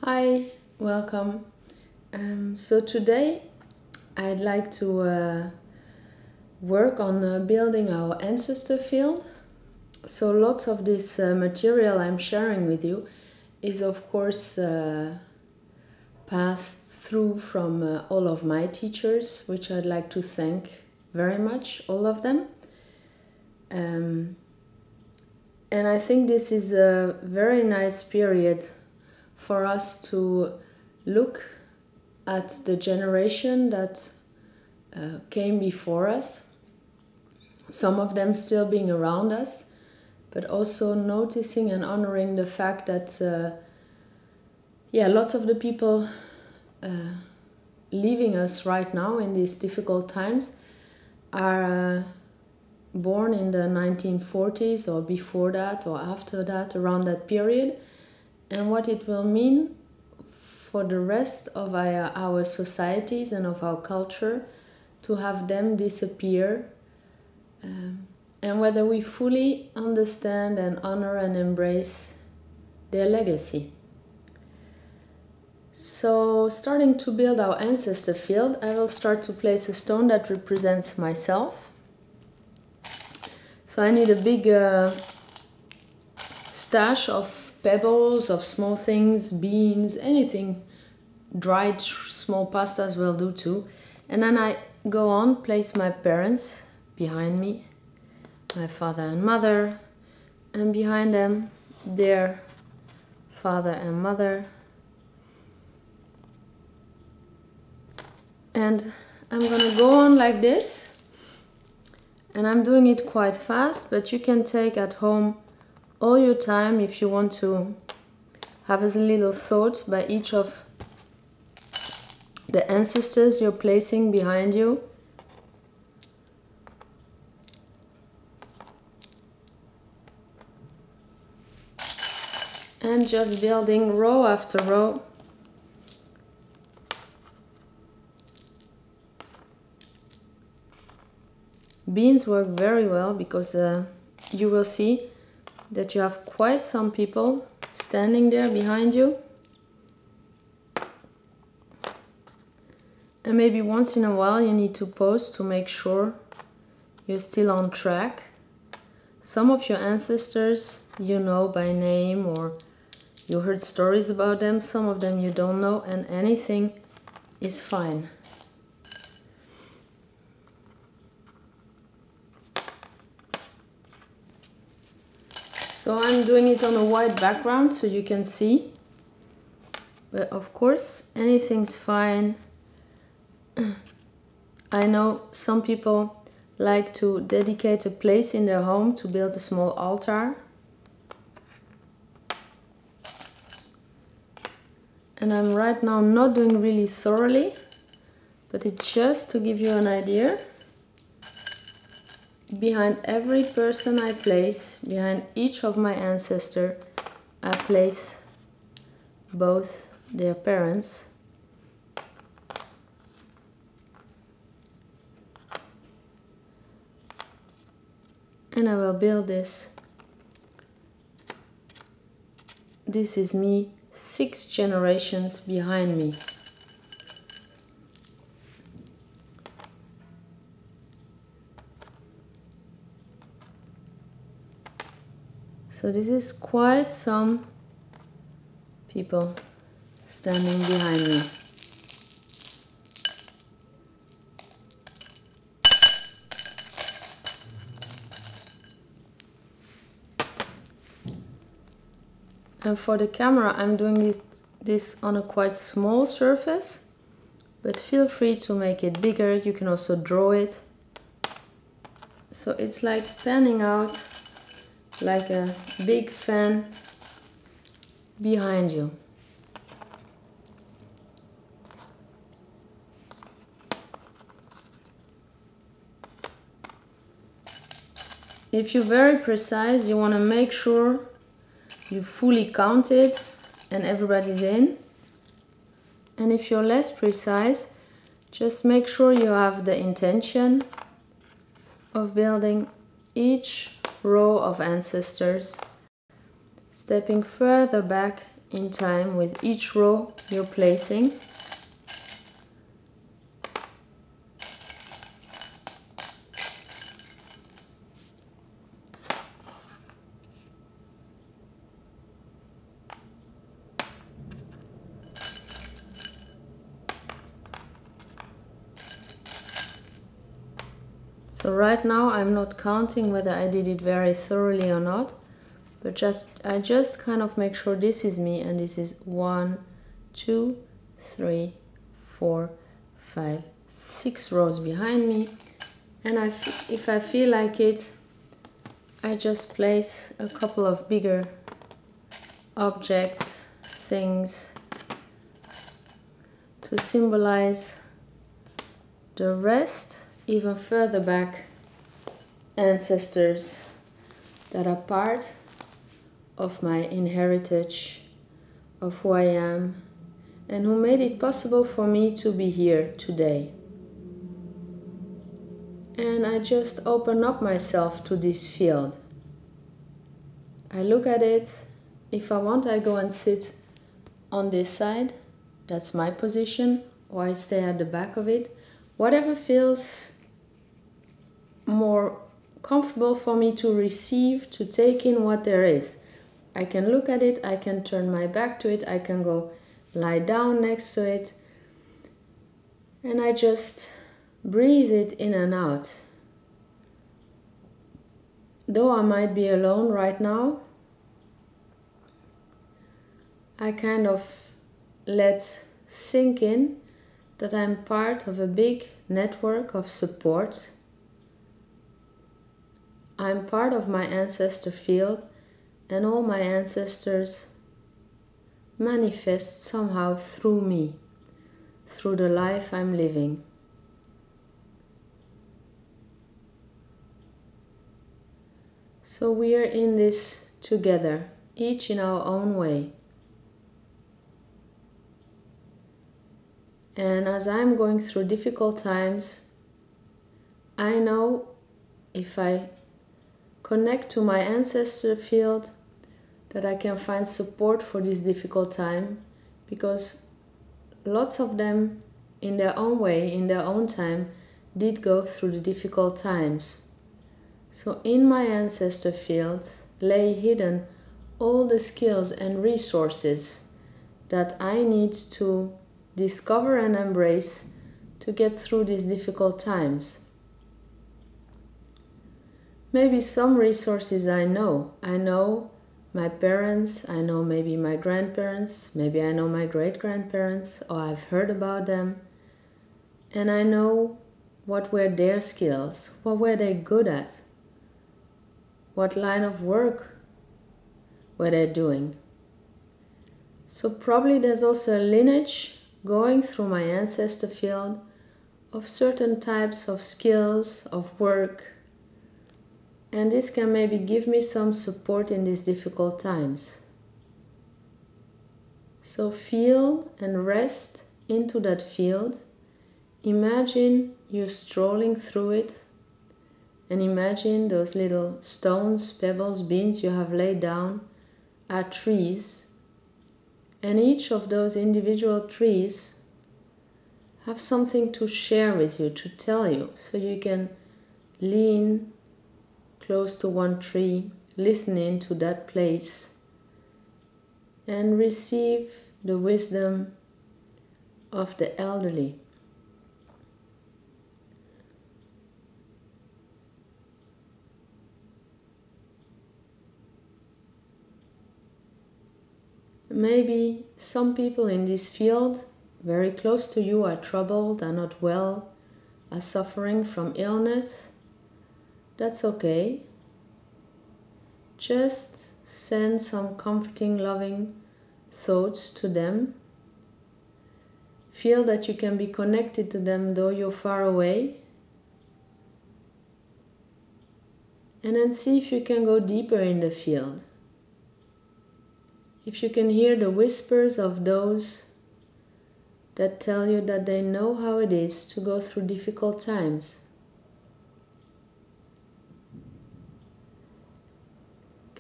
Hi, welcome. So today I'd like to work on building our ancestor field. So lots of this material I'm sharing with you is of course passed through from all of my teachers, which I'd like to thank very much, all of them. And I think this is a very nice period for us to look at the generation that came before us, some of them still being around us, but also noticing and honoring the fact that lots of the people leaving us right now in these difficult times are born in the 1940s or before that or after that, around that period, and what it will mean for the rest of our societies and of our culture to have them disappear, and whether we fully understand and honor and embrace their legacy. So, starting to build our ancestor field, I will start to place a stone that represents myself. So I need a big stash of pebbles, of small things, beans, anything. Dried small pastas will do too. And then I go on, place my parents behind me, my father and mother, and behind them their father and mother. And I'm gonna go on like this, and I'm doing it quite fast, but you can take at home all your time if you want to have a little thought by each of the ancestors you're placing behind you. And just building row after row. Beans work very well because you will see that you have quite some people standing there behind you. And maybe once in a while you need to pause to make sure you're still on track. Some of your ancestors you know by name or you heard stories about them, some of them you don't know, and anything is fine. So I'm doing it on a white background so you can see, but of course anything's fine. I know some people like to dedicate a place in their home to build a small altar. And I'm right now not doing really thoroughly, but it's just to give you an idea. Behind every person I place, behind each of my ancestors, I place both their parents. And I will build this. This is me 6 generations behind me. So this is quite some people standing behind me. And for the camera I'm doing this on a quite small surface, but feel free to make it bigger. You can also draw it. So it's like panning out like a big fan behind you. If you're very precise, you want to make sure you fully count it and everybody's in. And if you're less precise, just make sure you have the intention of building each row of ancestors, stepping further back in time with each row you're placing. So right now I'm not counting whether I did it very thoroughly or not, but I just kind of make sure this is me, and this is 1, 2, 3, 4, 5, 6 rows behind me. And if I feel like it, I just place a couple of bigger objects, things, to symbolize the rest, even further back, ancestors that are part of my inheritance, of who I am, and who made it possible for me to be here today. And I just open up myself to this field. I look at it. If I want, I go and sit on this side. That's my position, or I stay at the back of it. Whatever feels more comfortable for me to receive, to take in what there is. I can look at it, I can turn my back to it, I can go lie down next to it, and I just breathe it in and out. Though I might be alone right now, I kind of let sink in that I'm part of a big network of support. I'm part of my ancestor field, and all my ancestors manifest somehow through me, through the life I'm living. So we are in this together, each in our own way. And as I'm going through difficult times, I know if I connect to my ancestor field that I can find support for this difficult time, because lots of them in their own way, in their own time, did go through the difficult times. So in my ancestor field lay hidden all the skills and resources that I need to discover and embrace to get through these difficult times. Maybe some resources I know. I know my parents, I know maybe my grandparents, maybe I know my great-grandparents, or I've heard about them. And I know what were their skills, what were they good at, what line of work were they doing. So probably there's also a lineage going through my ancestor field of certain types of skills, of work, and this can maybe give me some support in these difficult times. So feel and rest into that field. Imagine you're strolling through it, and imagine those little stones, pebbles, beans you have laid down are trees, and each of those individual trees have something to share with you, to tell you, so you can lean close to one tree, listen into that place, and receive the wisdom of the elderly. Maybe some people in this field, very close to you, are troubled, are not well, are suffering from illness. That's okay. Just send some comforting, loving thoughts to them. Feel that you can be connected to them though you're far away. And then see if you can go deeper in the field. If you can hear the whispers of those that tell you that they know how it is to go through difficult times.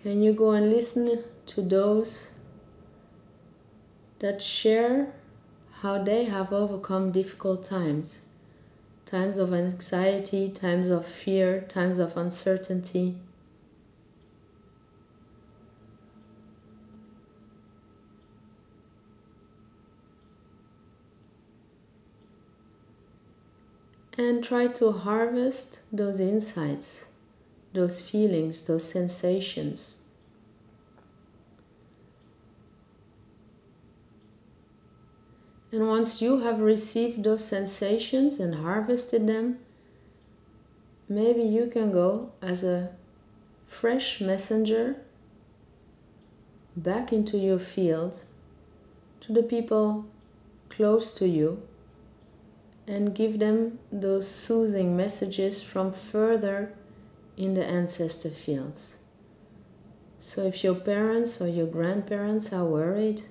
Can you go and listen to those that share how they have overcome difficult times. Times of anxiety, times of fear, times of uncertainty. And try to harvest those insights, those feelings, those sensations. And once you have received those sensations and harvested them, maybe you can go as a fresh messenger back into your field to the people close to you and give them those soothing messages from further in the ancestor fields. So if your parents or your grandparents are worried,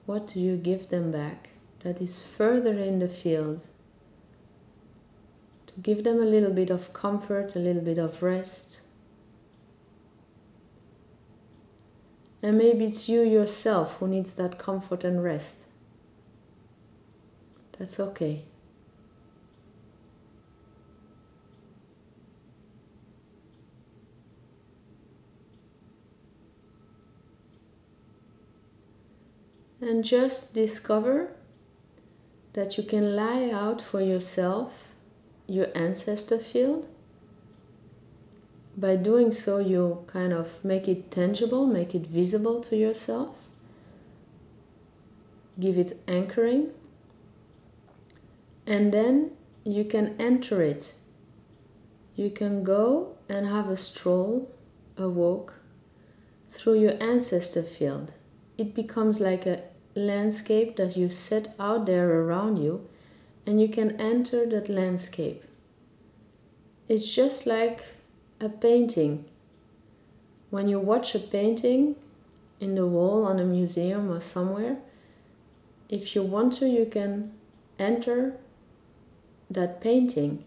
what do you give them back that is further in the field? To give them a little bit of comfort, a little bit of rest. And maybe it's you yourself who needs that comfort and rest. That's okay. And just discover that you can lie out for yourself your ancestor field. By doing so, you kind of make it tangible, make it visible to yourself. Give it anchoring. And then you can enter it. You can go and have a stroll, a walk through your ancestor field. It becomes like a landscape that you set out there around you, and you can enter that landscape. It's just like a painting. When you watch a painting in the wall on a museum or somewhere, if you want to, you can enter that painting,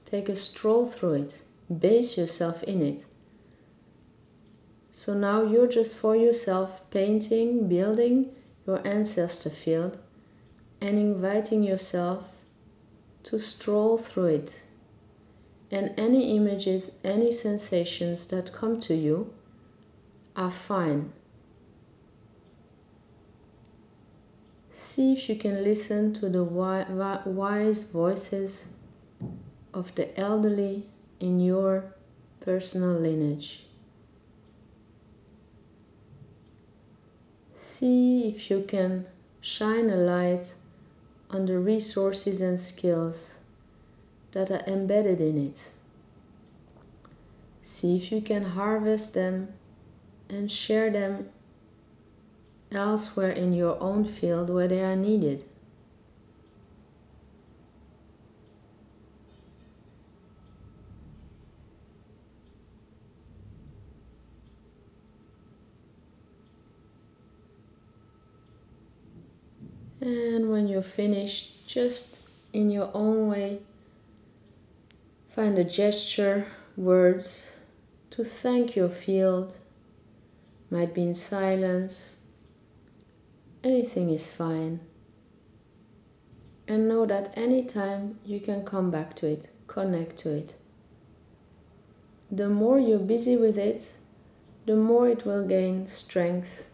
take a stroll through it, base yourself in it. So now you're just for yourself painting, building your ancestor field and inviting yourself to stroll through it. And any images, any sensations that come to you are fine. See if you can listen to the wise voices of the elderly in your personal lineage. See if you can shine a light on the resources and skills that are embedded in it. See if you can harvest them and share them elsewhere in your own field where they are needed. And when you're finished, just in your own way, find a gesture, words to thank your field. Might be in silence. Anything is fine. And know that anytime you can come back to it, connect to it. The more you're busy with it, the more it will gain strength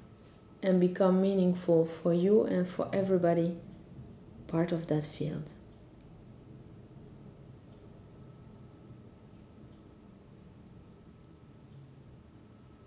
and become meaningful for you and for everybody part of that field.